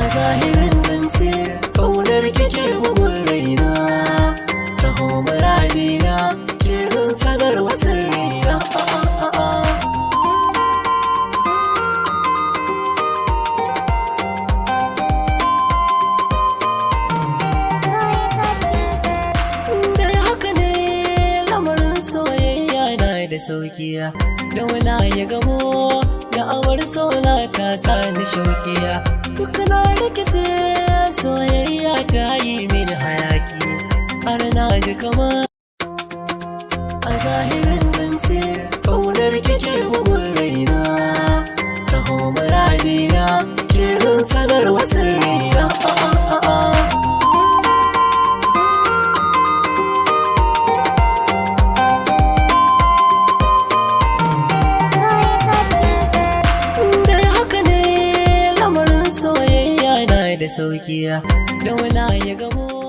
A zahirin zance ƙaunar kike bugun raina, taho muradina ke zan sanar wasu raina. Dai haka ne lamarin soyayya na da saukiya, da wala ya gamo da awar sola ta sani shaukiya. Duk na rikice soyayya ta yi min hayaki, har na ji kama a zahirin zance ƙaunar kike bugun raina, taho muradina ke zan sanar wasu raina. Da saukiya da wala ya gamo